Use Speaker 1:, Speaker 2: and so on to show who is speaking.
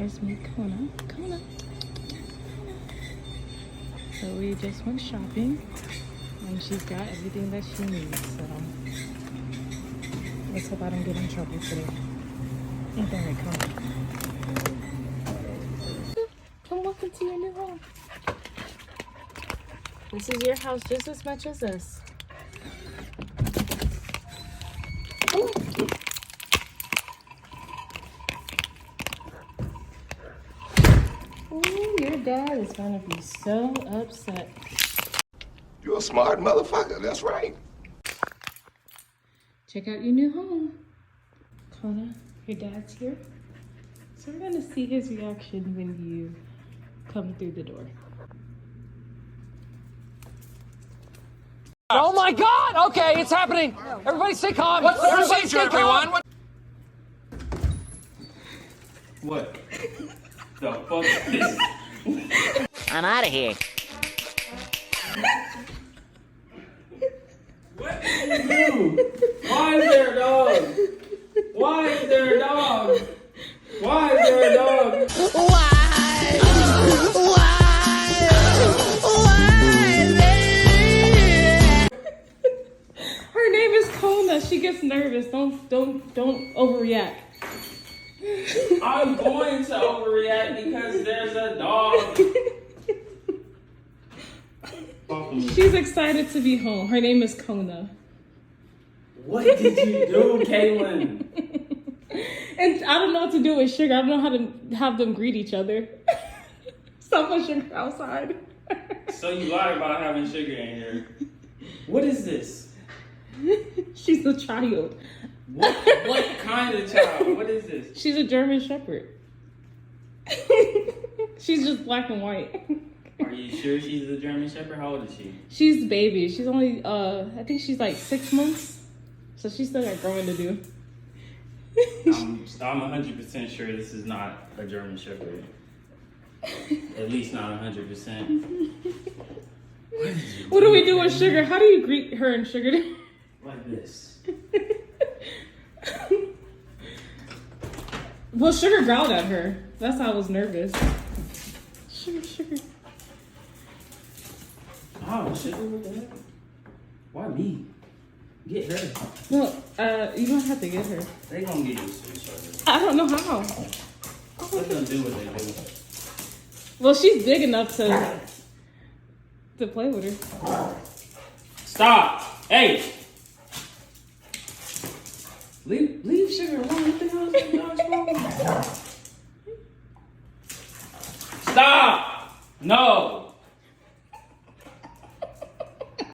Speaker 1: surprise me. Kona. So we just went shopping, and she's got everything that she needs. So let's hope I don't get in trouble today. Ain't that right, Kona? Come walk into your new home. This is your house just as much as us. Oh, your dad is gonna be so upset.
Speaker 2: You're a smart motherfucker, that's right.
Speaker 1: Check out your new home. Kona, your dad's here. So we're gonna see his reaction when you come through the door.
Speaker 3: Oh my God! Okay, it's happening. Everybody stay calm.
Speaker 4: What's the procedure, everyone?
Speaker 5: What the fuck is this?
Speaker 6: I'm out of here.
Speaker 5: What did you do? Why is there a dog? Why is there a dog? Why is there a dog?
Speaker 1: Her name is Kona. She gets nervous. Don't overreact.
Speaker 5: I'm going to overreact because there's a dog.
Speaker 1: She's excited to be home. Her name is Kona.
Speaker 5: What did you do, Caitlin?
Speaker 1: And I don't know what to do with Sugar. I don't know how to have them greet each other. Stop my Sugar outside.
Speaker 5: So you lied about having Sugar in here. What is this?
Speaker 1: She's a child.
Speaker 5: What kind of child? What is this?
Speaker 1: She's a German Shepherd. She's just black and white.
Speaker 5: Are you sure she's a German Shepherd? How old is she?
Speaker 1: She's a baby. She's only, I think she's like 6 months. So she's still got growing to do.
Speaker 5: I'm 100% sure this is not a German Shepherd. At least not 100%.
Speaker 1: What do we do with Sugar? How do you greet her and Sugar?
Speaker 5: Like this.
Speaker 1: Well, Sugar growled at her. That's how I was nervous. Sugar.
Speaker 5: Oh, Sugar, what the heck? Why me? Get her.
Speaker 1: No, you don't have to get her.
Speaker 5: They gonna get you some Sugar.
Speaker 1: I don't know how.
Speaker 5: Let them do what they do.
Speaker 1: Well, she's big enough to play with her.
Speaker 5: Stop! Hey! Leave Sugar alone. What the hell is that dog's problem? Stop! No!